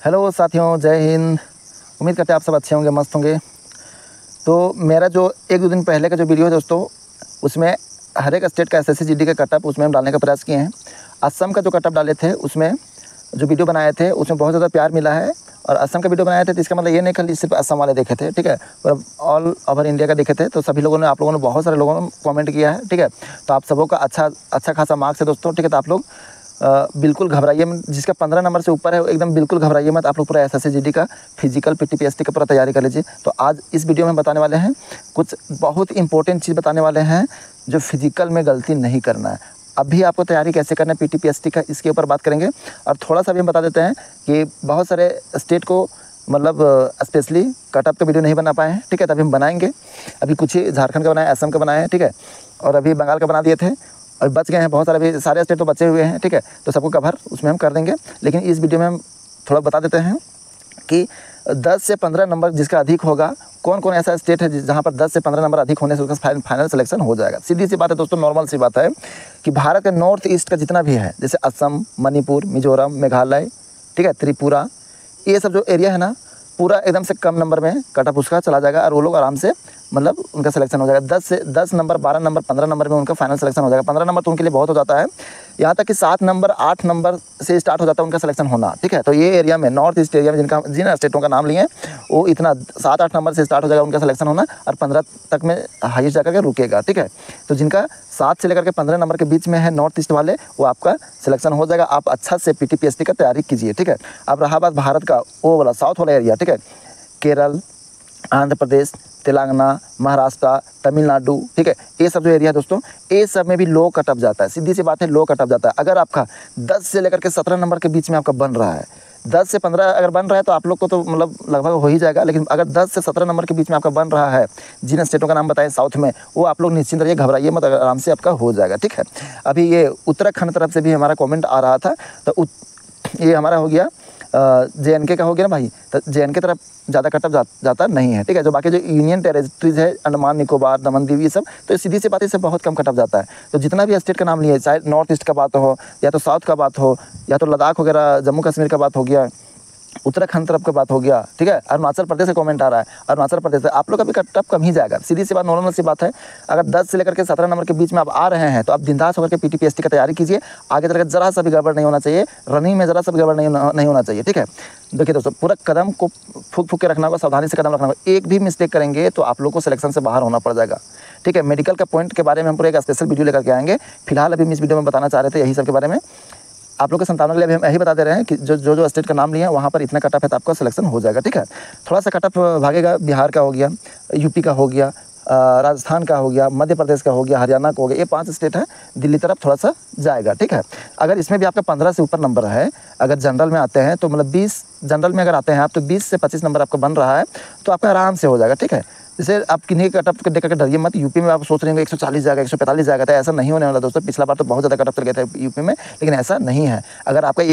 Hello साथियों, जय हिंद। उम्मीद करते हैं आप सब अच्छे होंगे, मस्त होंगे। तो मेरा जो 1-2 दिन पहले का जो वीडियो है दोस्तों, उसमें हर एक स्टेट का एसएससी जीडी का कटअप उसमें हम डालने का प्रयास किए हैं। असम का जो कटअप डाले थे उसमें जो वीडियो बनाए थे उसमें बहुत ज़्यादा प्यार मिला है। और असम का वीडियो बनाए थे तो इसका मतलब ये नहीं खाली सिर्फ असम वाले देखे थे, ठीक है, पर ऑल ओवर इंडिया का देखे थे। तो सभी लोगों ने, आप लोगों ने, बहुत सारे लोगों ने कमेंट किया है, ठीक है। तो आप सबों का अच्छा खासा मार्क्स है दोस्तों, ठीक है। तो आप लोग बिल्कुल घबराइए मत। जिसका 15 नंबर से ऊपर है वो एकदम बिल्कुल घबराइए मत। आप लोग पूरा एसएससी जीडी का फिजिकल पीटीपीएसटी का पूरा तैयारी कर लीजिए। तो आज इस वीडियो में बताने वाले हैं कुछ बहुत इंपॉर्टेंट चीज़ बताने वाले हैं जो फिजिकल में गलती नहीं करना है। अभी आपको तैयारी कैसे करना है पीटीपीएसटी का, इसके ऊपर बात करेंगे। और थोड़ा सा भी हम बता देते हैं कि बहुत सारे स्टेट को मतलब स्पेशली कटअप का वीडियो नहीं बना पाए हैं, ठीक है। तभी हम बनाएंगे। अभी कुछ ही झारखंड का बनाए, असम का बनाए हैं, ठीक है, और अभी बंगाल का बना दिए थे और बच गए हैं बहुत सारे। अभी सारे स्टेट तो बचे हुए हैं, ठीक है। तो सबको कवर उसमें हम कर देंगे। लेकिन इस वीडियो में हम थोड़ा बता देते हैं कि 10 से 15 नंबर जिसका अधिक होगा, कौन कौन ऐसा स्टेट है जहाँ पर 10 से 15 नंबर अधिक होने से उसका फाइनल सिलेक्शन हो जाएगा। सीधी सी बात है दोस्तों, नॉर्मल सी बात है कि भारत के नॉर्थ ईस्ट का जितना भी है, जैसे असम, मणिपुर, मिजोरम, मेघालय, ठीक है, त्रिपुरा, ये सब जो एरिया है ना, पूरा एकदम से कम नंबर में कटअप उसका चला जाएगा और वो लोग आराम से मतलब उनका सिलेक्शन हो जाएगा। 10 नंबर, 12 नंबर, 15 नंबर में उनका फाइनल सिलेक्शन हो जाएगा। 15 नंबर तो उनके लिए बहुत हो जाता है, यहाँ तक कि 7 नंबर, 8 नंबर से स्टार्ट हो जाता है उनका सिलेक्शन होना, ठीक है। तो ये एरिया में, नॉर्थ ईस्ट एरिया में जिन स्टेटों का नाम लिए हैं वो इतना 7-8 नंबर से स्टार्ट हो जाएगा उनका सिलेक्शन होना और 15 तक में हाईएस्ट जाकर के रुकेगा, ठीक है। तो जिनका 7 से लेकर के 15 नंबर के बीच में है नॉर्थ ईस्ट वाले, वो आपका सिलेक्शन हो जाएगा। आप अच्छा से पीटीपीएसटी का तैयारी कीजिए, ठीक है। अब रहा बात भारत का वो वाला साउथ वाला एरिया, ठीक है, केरल, आंध्र प्रदेश, तेलंगाना, महाराष्ट्र, तमिलनाडु, ठीक है, ये सब जो एरिया है दोस्तों, ये सब में भी लो कटअप जाता है। सीधी सी बात है, लो कटअप जाता है। अगर आपका 10 से लेकर के 17 नंबर के बीच में आपका बन रहा है, 10 से 15 अगर बन रहा है तो आप लोग को तो मतलब लगभग हो ही जाएगा। लेकिन अगर 10 से 17 नंबर के बीच में आपका बन रहा है, जिन स्टेटों का नाम बताएं साउथ में, वो आप लोग निश्चिंत रहिए, घबराइए मत, आराम से आपका हो जाएगा, ठीक है। अभी ये उत्तराखंड तरफ से भी हमारा कॉमेंट आ रहा था, तो ये हमारा हो गया JNK का हो गया ना भाई। तो JNK तरफ ज़्यादा कटअप जाता नहीं है, ठीक है। जो बाकी जो यूनियन टेरिटरीज है, अंडमान निकोबार, दमन दीव, ये सब, तो सीधी सी बात है, इससे बहुत कम कटअप जाता है। तो जितना भी स्टेट का नाम लिए, चाहे नॉर्थ ईस्ट का बात हो, या तो साउथ का बात हो, या तो लद्दाख वगैरह, जम्मू कश्मीर का बात हो गया, उत्तराखंड तरफ का बात हो गया, ठीक है। अरुणाचल प्रदेश का कमेंट आ रहा है, अरुणाचल प्रदेश से आप लोग का भी कटअप कम ही जाएगा। सीधी सी बात, नॉर्मल सी बात है। अगर 10 से लेकर के 17 नंबर के बीच में आप आ रहे हैं तो आप बिंदास होकर के पीटीपीएसटी का तैयारी कीजिए। आगे चल के जरा सा भी गड़बड़ नहीं होना चाहिए, रनिंग में जरा सा भी गड़बड़ नहीं होना चाहिए, ठीक है। देखिए दोस्तों, पूरा कदम को फूक के रखना होगा, सावधानी से कदम रखना होगा। एक भी मिस्टेक करेंगे तो आप लोग को सिलेक्शन से बाहर होना पड़ जाएगा, ठीक है। मेडिकल का पॉइंट के बारे में हम पूरा एक स्पेशल वीडियो लेकर के आएंगे। फिलहाल अभी हम इस वीडियो में बताना चाह रहे थे यही सब के बारे में। आप लोग के संतानों के लिए भी हम यही बता दे रहे हैं कि जो स्टेट का नाम लिए हैं वहाँ पर इतना कटअप है तो आपका सिलेक्शन हो जाएगा, ठीक है। थोड़ा सा कटअप भागेगा, बिहार का हो गया, यूपी का हो गया, राजस्थान का हो गया, मध्य प्रदेश का हो गया, हरियाणा का हो गया, ये 5 स्टेट है। दिल्ली तरफ थोड़ा सा जाएगा, ठीक है। अगर इसमें भी आपका 15 से ऊपर नंबर है, अगर जनरल में आते हैं तो मतलब 20, जनरल में अगर आते हैं आप तो 20 से 25 नंबर आपका बन रहा है तो आपका आराम से हो जाएगा, ठीक है। जैसे आप किन्हीं कटअप को देख करके डरिए मत। यूपी में आप सोच रहे होंगे 140 जाएगा, 145 जाएगा, तो ऐसा नहीं होने वाला दोस्तों। पिछला बार तो बहुत ज़्यादा कटअप चल गए थे यूपी में, लेकिन ऐसा नहीं है। अगर आपका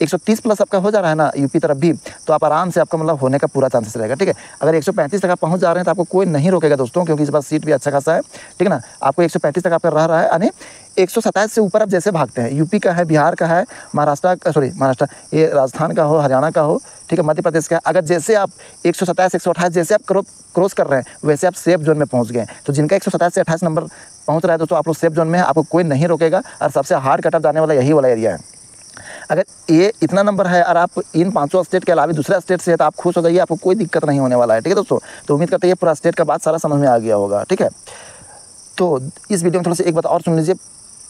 130 प्लस आपका हो जा रहा है ना यूपी तरफ भी, तो आप आराम से आपका मतलब होने का पूरा चांसेस रहेगा, ठीक है। अगर 135 तक आप पहुंच जा रहे हैं तो आपको कोई नहीं रोकेगा दोस्तों, क्योंकि इस बार सीट भी अच्छा खासा है, ठीक है ना। आपको 135 तक आपका रह रहा है, यानी 127 से ऊपर आप जैसे भागते हैं, यूपी का है, बिहार का है, महाराष्ट्र, ये राजस्थान का हो, हरियाणा का हो, ठीक है, मध्य प्रदेश का, अगर जैसे आप 127, 128 जैसे आप क्रॉस कर रहे हैं वैसे आप सेफ जोन में पहुंच गए। तो जिनका 127 से 28 नंबर पहुंच रहा है दोस्तों, आप लोग सेफ जोन में है, आपको कोई नहीं रोकेगा। और सबसे हार्ड कटअप जाने वाला यही वाला एरिया है। अगर ये इतना नंबर है और आप इन 5 स्टेट के अलावा दूसरा स्टेट से है तो आप खुश हो जाइए, आपको कोई दिक्कत नहीं होने वाला है, ठीक है दोस्तों। तो उम्मीद करते हैं ये पूरा स्टेट का बात सारा समझ में आ गया होगा, ठीक है। तो इस वीडियो में थोड़ा सा एक बात और सुन लीजिए,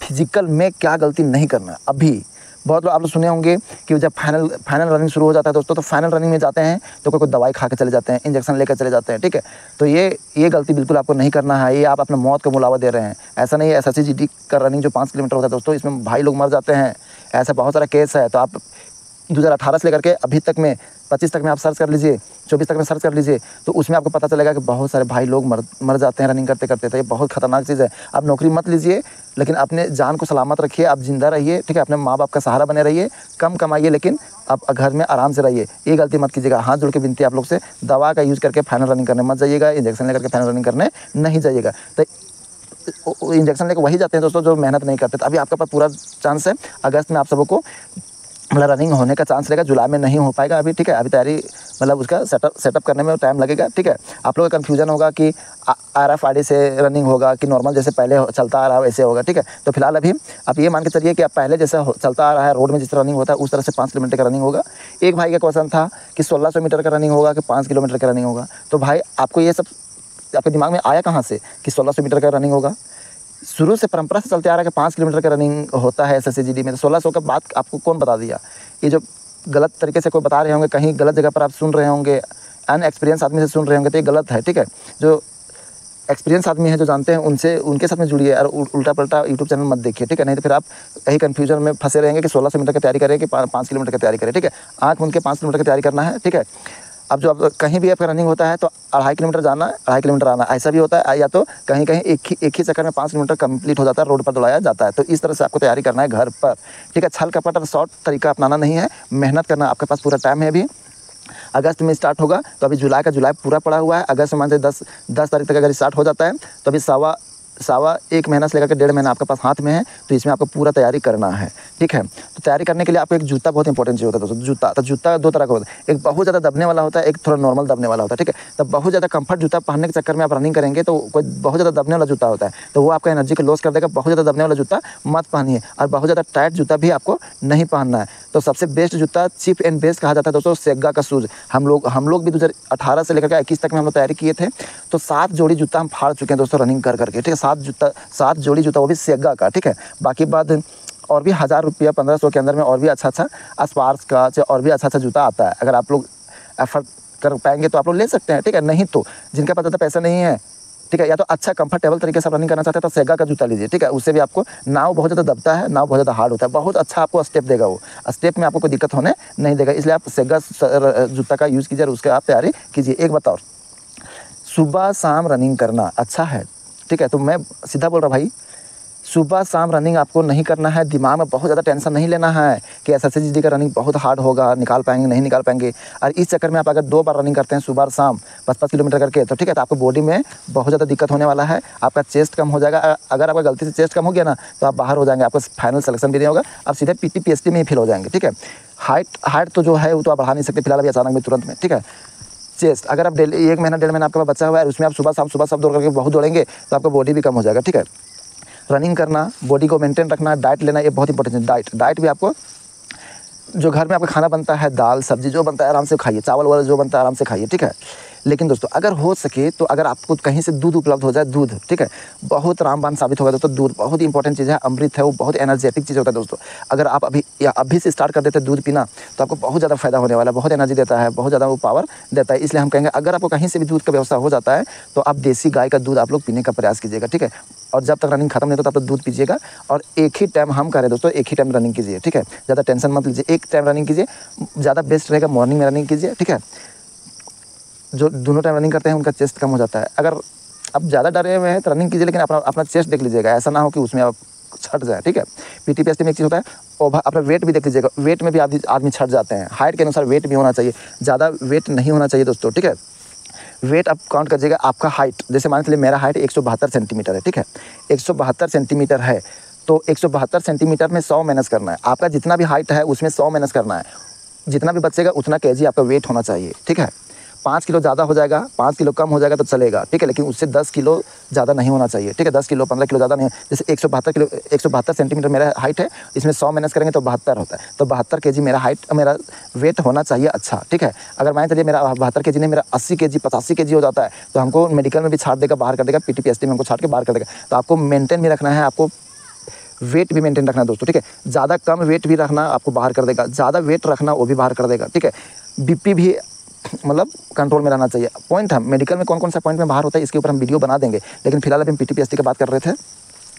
फिजिकल में क्या गलती नहीं करना है। अभी बहुत लोग आप लोग सुने होंगे कि जब फाइनल रनिंग शुरू हो जाता है दोस्तों, तो फाइनल रनिंग में जाते हैं तो कोई दवाई खा के चले जाते हैं, इंजेक्शन लेकर चले जाते हैं, ठीक है। तो ये गलती बिल्कुल आपको नहीं करना है। ये आप अपने मौत को मुलावा दे रहे हैं। ऐसा नहीं है, एसएससी जीडी का रनिंग जो 5 किलोमीटर होता है दोस्तों, इसमें भाई लोग मर जाते हैं, ऐसा बहुत सारा केस है। तो आप 2018 से लेकर के अभी तक में 25 तक में आप सर्च कर लीजिए, 24 तक में सर्च कर लीजिए, तो उसमें आपको पता चलेगा कि बहुत सारे भाई लोग मर जाते हैं रनिंग करते करते। तो ये बहुत खतरनाक चीज़ है। आप नौकरी मत लीजिए, लेकिन अपने जान को सलामत रखिए, आप जिंदा रहिए, ठीक है। अपने माँ बाप का सहारा बने रहिए, कम कमाइए, लेकिन आप घर में आराम से रहिए। ये गलती मत कीजिएगा। हाथ जोड़ के विनती आप लोग से, दवा का यूज़ करके फाइनल रनिंग करने मत जाइएगा, इंजेक्शन लेकर के फाइनल रनिंग करने नहीं जाइएगा। तो इंजेक्शन लेकर वही जाते हैं दोस्तों जो मेहनत नहीं करते। तो अभी आपके पास पूरा चांस है, अगस्त में आप सबों को मतलब रनिंग होने का चांस रहेगा। जुलाई में नहीं हो पाएगा अभी, ठीक है। अभी तैयारी मतलब उसका सेटअप करने में टाइम लगेगा, ठीक है। आप लोगों का कन्फ्यूजन होगा कि RFID से रनिंग होगा कि नॉर्मल जैसे पहले चलता आ रहा है वैसे होगा, ठीक है। तो फिलहाल अभी आप ये मान के चलिए कि आप पहले जैसा चलता आ रहा है रोड में जिस तरह रनिंग होता है उस तरह से 5 किलोमीटर का रनिंग होगा। एक भाई का क्वेश्चन था कि 1600 मीटर का रनिंग होगा कि 5 किलोमीटर का रनिंग होगा। तो भाई आपको ये सब आपके दिमाग में आया कहाँ से कि 1600 मीटर का रनिंग होगा? शुरू से परंपरा से चलते आ रहा है कि 5 किलोमीटर का रनिंग होता है SSCGD में। तो 1600 का बात आपको कौन बता दिया? ये जो गलत तरीके से कोई बता रहे होंगे, कहीं गलत जगह पर आप सुन रहे होंगे, अनएक्सपीरियंस आदमी से सुन रहे होंगे, तो ये गलत है, ठीक है। जो एक्सपीरियंस आदमी है, जो जानते हैं, उनके साथ में जुड़िए और उल्टा पलटा यूट्यूब चैनल मत देखिए, ठीक है। नहीं तो फिर आप कहीं कन्फ्यूजन में फंसे रहेंगे कि 1600 मीटर की तैयारी करें कि 5 किलोमीटर की तैयारी करें, ठीक है। आँख मूंद के 5 किलोमीटर की तैयारी करना है, ठीक है। अब जो आप कहीं भी आपका रनिंग होता है तो 2.5 किलोमीटर जाना है, 2.5 किलोमीटर आना, ऐसा भी होता है। या तो कहीं कहीं एक ही चक्कर में 5 किलोमीटर कंप्लीट हो जाता है, रोड पर दौड़ाया जाता है। तो इस तरह से आपको तैयारी करना है घर पर, ठीक है। छल कपट और शॉर्ट तरीका अपनाना नहीं है, मेहनत करना। आपके पास पूरा टाइम है अभी, अगस्त में स्टार्ट होगा। तो अभी जुलाई पूरा पड़ा हुआ है। अगस्त में मान से 10 तारीख तक अगर स्टार्ट हो जाता है तो अभी सवा 1 महीना से लेकर 1.5 महीना आपके पास हाथ में है। तो इसमें आपको पूरा तैयारी करना है, ठीक है। तो तैयारी करने के लिए आपको एक जूता बहुत इंपॉर्टेंट चीज़ होता है दोस्तों। जूता 2 तरह का होता है, एक बहुत ज़्यादा दबने वाला होता है, एक थोड़ा नॉर्मल दबने वाला होता है, ठीक है। तो बहुत ज़्यादा कंफर्ट जूता पहनने के चक्कर में आप रनिंग करेंगे तो कोई बहुत ज़्यादा दबने वाला जूता होता है तो वो आपका एनर्जी को लॉस कर देगा। बहुत ज़्यादा दबने वाला जूता मत पहनिए और बहुत ज़्यादा टाइट जूता भी आपको नहीं पहनना है। तो सबसे बेस्ट जूता, चीप एंड बेस्ट कहा जाता है दोस्तों, सेगा का शूज़। हम लोग भी 2018 से लेकर 21 तक में हम लोग तैयारी किए थे। तो 7 जोड़ी जूता हम फाड़ चुके हैं दोस्तों रनिंग कर करके, ठीक है। 7 जोड़ी जूता, वो भी सेगा का, ठीक है। बाकी बाद और भी 1000 रुपया 1500 के अंदर में और भी अच्छा स्पार्क्स का और भी अच्छा जूता आता है। अगर आप लोग एफर्ट कर पाएंगे तो आप लोग ले सकते हैं, ठीक है। नहीं तो जिनके पास ज़्यादा पैसा नहीं है, ठीक है, या तो अच्छा कंफर्टेबल तरीके से आप रनिंग करना चाहते हैं तो सेगा का जूता लीजिए, ठीक है। उससे भी आपको नाव बहुत ज़्यादा दबता है, नाव बहुत ज़्यादा हार्ड होता है, बहुत अच्छा आपको स्टेप देगा। वो स्टेप में आपको कोई दिक्कत होने नहीं देगा, इसलिए आप सेगा जूता का यूज़ कीजिए और उसके आप तैयारी कीजिए। एक बात और, सुबह शाम रनिंग करना अच्छा है, ठीक है। तो मैं सीधा बोल रहा भाई, सुबह शाम रनिंग आपको नहीं करना है। दिमाग में बहुत ज़्यादा टेंशन नहीं लेना है कि SSCGD का रनिंग बहुत हार्ड होगा, निकाल पाएंगे नहीं निकाल पाएंगे। और इस चक्कर में आप अगर 2 बार रनिंग करते हैं सुबह और शाम 5-5 किलोमीटर करके, तो ठीक है, तो आपको बॉडी में बहुत ज़्यादा दिक्कत होने वाला है। आपका चेस्ट कम हो जाएगा। अगर आपका गलती से चेस्ट कम हो गया ना तो आप बाहर हो जाएंगे, आपका फाइनल सिलेक्शन भी नहीं होगा, आप सीधे PT PST में ही फेल हो जाएंगे, ठीक है। हाइट तो जो है वो तो आप बढ़ा नहीं सकते फिलहाल अभी अचानक में तुरंत में, ठीक है। चेस्ट अगर आप डेली 1 महीना 1.5 महीना आपके पास बचा हुआ है उसमें आप सुबह शाम दौड़ करके बहुत दौड़ेंगे तो आपका बॉडी भी कम हो जाएगा, ठीक है। रनिंग करना, बॉडी को मेंटेन रखना, डाइट लेना, ये बहुत इंपॉर्टेंट है। डाइट भी आपको, जो घर में आपका खाना बनता है, दाल सब्जी जो बनता है आराम से खाइए, चावल वाला जो बनता है आराम से खाइए, ठीक है। लेकिन दोस्तों अगर हो सके तो अगर आपको कहीं से दूध उपलब्ध हो जाए, दूध, ठीक है, बहुत रामबाण साबित होगा दोस्तों। दूध बहुत इंपॉर्टेंट चीज़ है, अमृत है, वो बहुत एनर्जेटिक चीज़ होता है दोस्तों। अगर आप अभी से स्टार्ट कर देते हैं दूध पीना तो आपको बहुत ज़्यादा फायदा होने वाला है, बहुत एनर्जी देता है, बहुत ज़्यादा वो पावर देता है। इसलिए हम कहेंगे अगर आपको कहीं से भी दूध का व्यवस्था हो जाता है तो आप देसी गाय का दूध आप लोग पीने का प्रयास कीजिएगा, ठीक है। और जब तक रनिंग खत्म नहीं होता तब तक दूध पीजिएगा। और एक ही टाइम हम करें दोस्तों, एक ही टाइम रनिंग कीजिए, ठीक है। ज़्यादा टेंशन मत लीजिए, एक टाइम रनिंग कीजिए, ज़्यादा बेस्ट रहेगा मॉर्निंग में रनिंग कीजिए, ठीक है। जो दोनों टाइम रनिंग करते हैं उनका चेस्ट कम हो जाता है। अगर आप ज़्यादा डरे हुए हैं तो रनिंग कीजिए, लेकिन अपना चेस्ट देख लीजिएगा, ऐसा ना हो कि उसमें आप छट जाए, ठीक है। PT PST में एक चीज़ होता है, और अपना वेट भी देख लीजिएगा, वेट में भी आदमी छट जाते हैं। हाइट के अनुसार वेट भी होना चाहिए, ज़्यादा वेट नहीं होना चाहिए दोस्तों, ठीक है। वेट आप काउंट कीजिएगा, आपका हाइट, जैसे मान लीजिए मेरा हाइट 172 सेंटीमीटर है, ठीक है। 172 सेंटीमीटर है तो 172 सेंटीमीटर में 100 माइनस करना है। आपका जितना भी हाइट है उसमें 100 माइनस करना है, जितना भी बचेगा उतना kg आपका वेट होना चाहिए, ठीक है। 5 किलो ज़्यादा हो जाएगा, 5 किलो कम हो जाएगा तो चलेगा, ठीक है, लेकिन उससे 10 किलो ज़्यादा नहीं होना चाहिए, ठीक है। 10 किलो 15 किलो ज़्यादा नहीं। जैसे 172 सेंटीमीटर मेरा हाइट है, इसमें 100 माइनस करेंगे तो 72 होता है। तो 72 kg मेरा वेट होना चाहिए, अच्छा, ठीक है। अगर मान चलिए मेरा 72 kg नहीं, मेरा 80 kg 85 kg हो जाता है तो हमको मेडिकल में भी छाट देगा, बाहर कर देगा, PT PST में हमको छाट के बाहर कर देगा। तो आपको मेंटेन भी रखना है, आपको वेट भी मेंटेन रखना है दोस्तों, ठीक है। ज़्यादा कम वेट भी रखना आपको बाहर कर देगा, ज़्यादा वेट रखना वो भी बाहर कर देगा, ठीक है। BP भी मतलब कंट्रोल में रहना चाहिए। पॉइंट हम मेडिकल में कौन से पॉइंट में बाहर होता है इसके ऊपर हम वीडियो बना देंगे, लेकिन फिलहाल अभी हम PT PST की बात कर रहे थे,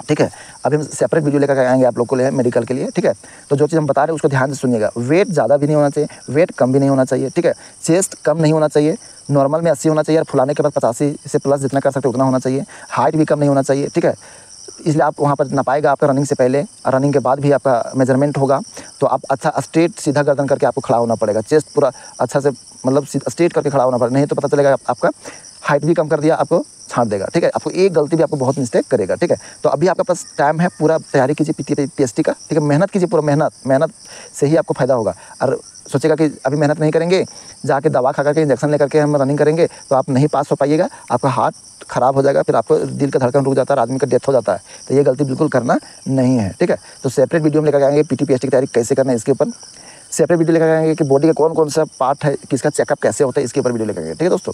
ठीक है। अभी हम सेपरेट वीडियो लेकर आएंगे आप लोग को लिए मेडिकल के लिए, ठीक है। तो जो चीज़ हम बता रहे हैं उसको ध्यान से सुनिएगा। वेट ज़्यादा भी नहीं होना चाहिए, वेट कम भी नहीं होना चाहिए, ठीक है। चेस्ट कम नहीं होना चाहिए, नॉर्मल में 80 होना चाहिए और फुलाने के बाद 85 से प्लस जितना कर सकते उतना होना चाहिए। हाइट भी कम नहीं होना चाहिए, ठीक है। इसलिए आप वहाँ पर नापाएगा आपका रनिंग से पहले और रनिंग के बाद भी आपका मेजरमेंट होगा। तो आप अच्छा स्ट्रेट सीधा गर्दन करके आपको खड़ा होना पड़ेगा, चेस्ट पूरा अच्छा से मतलब स्ट्रेट करके खड़ा होना पड़ेगा, नहीं तो पता चलेगा आपका हाइट भी कम कर दिया, आपको छांट देगा, ठीक है। आपको एक गलती भी आपको बहुत मिस्टेक करेगा, ठीक है। तो अभी आपके पास टाइम है, पूरा तैयारी कीजिए PST का, ठीक है। मेहनत कीजिए, पूरा मेहनत से ही आपको फ़ायदा होगा। और सोचेगा कि अभी मेहनत नहीं करेंगे, जाके दवा खा करके इंजेक्शन लेकर के हम रनिंग करेंगे तो आप नहीं पास हो पाइएगा, आपका हार्ट ख़राब हो जाएगा, फिर आपको दिल का धड़कन रुक जाता है, आदमी का डेथ हो जाता है। तो ये गलती बिल्कुल करना नहीं है, ठीक है। तो सेपरेट वीडियो में लेकर आएंगे PT PST की तैयारी कैसे करना है, इसके ऊपर सेपरेट वीडियो लेकर आएंगे कि बॉडी का कौन कौन सा पार्ट है, किसका चेकअप कैसे होता है, इसके ऊपर वीडियो लेकर आएंगे, ठीक है दोस्तों।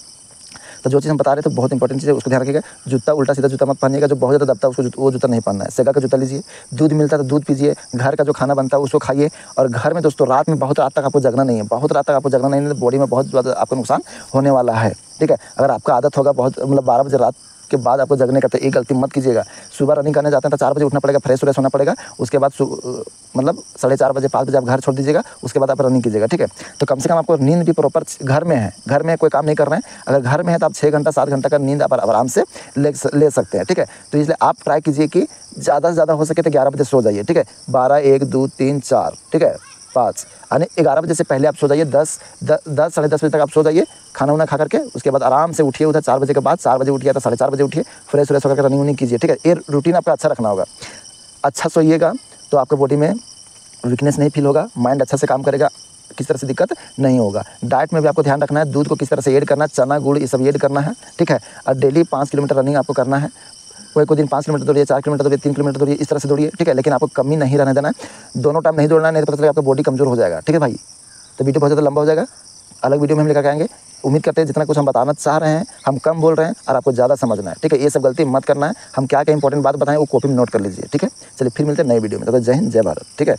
तो जो चीज़ हम बता रहे थे बहुत इंपॉर्टेंट चीज़ है, उसको ध्यान रखिएगा। जूता उल्टा सीधा जूता मत पहनिएगा, जो बहुत ज़्यादा दबता है उसको वो जूता नहीं पहनना है। सेगा का जूता लीजिए, दूध मिलता है तो दूध पीजिए, घर का जो खाना बनता है उसको खाइए। और घर में दोस्तों रात में बहुत रात तक आपको जगना नहीं है, बहुत रात तक आपको जगना नहीं है, तो बॉडी में बहुत ज़्यादा आपको नुकसान होने वाला है, ठीक है। अगर आपका आदत होगा बहुत 12 बजे रात के बाद आपको जगने का, तो एक गलती मत कीजिएगा। सुबह रनिंग करने जाते हैं तो 4 बजे उठना पड़ेगा, फ्रेश होना पड़ेगा, उसके बाद 4:30 बजे 5 बजे आप घर छोड़ दीजिएगा, उसके बाद आप रनिंग कीजिएगा, ठीक है। तो कम से कम आपको नींद भी प्रॉपर घर में है, घर में कोई काम नहीं कर रहे हैं, अगर घर में है तो आप 6 घंटा 7 घंटा का नींद आप आराम से ले सकते हैं, ठीक है। तो इसलिए आप ट्राई कीजिए कि ज़्यादा से ज़्यादा हो सके तो 11 बजे सो जाइए, ठीक है। 12, 1, 2, 3, 4, ठीक है, 5 यानी 11 बजे से पहले आप सो जाइए। 10 साढ़े 10 बजे तक आप सो जाइए, खाना वाना खा करके, उसके बाद आराम से उठिए उधर 4 बजे के बाद, 4 बजे उठिए तो 4:30 बजे उठिए, फ्रेश होकर रनिंग वनिंग कीजिए, ठीक है। ये रूटीन आपका अच्छा रखना होगा। अच्छा सोइएगा तो आपके बॉडी में वीकनेस नहीं फील होगा, माइंड अच्छा से काम करेगा, किस तरह से दिक्कत नहीं होगा। डाइट में भी आपको ध्यान रखना है, दूध को किस तरह से ऐड करना है, चना गुड़ ये सब ऐड करना है, ठीक है। और डेली 5 किलोमीटर रनिंग आपको करना है। कोई दिन 5 किलोमीटर दौड़िए, 4 किलोमीटर दौड़िए, 3 किलोमीटर दौड़िए, इस तरह से दौड़िए, ठीक है। लेकिन आपको कमी नहीं रहने देना है, दोनों टाइम नहीं दौड़ना है, नहीं तो पता चलेगा आपका बॉडी कमज़ोर हो जाएगा, ठीक है भाई। तो वीडियो बहुत ज़्यादा लंबा हो जाएगा, अलग वीडियो में हम लेकर आएंगे। उम्मीद करते हैं जितना कुछ हम बताना चाह रहे हैं हम कम बोल रहे हैं और आपको ज़्यादा समझना है, ठीक है। ये सब गलती मत करना है, हम क्या क्या इंपॉर्टेंट बात बताएं वो कॉपी में नोट कर लीजिए, ठीक है। चलिए फिर मिलते हैं नई वीडियो में, तो जय हिंद जय भारत, ठीक है।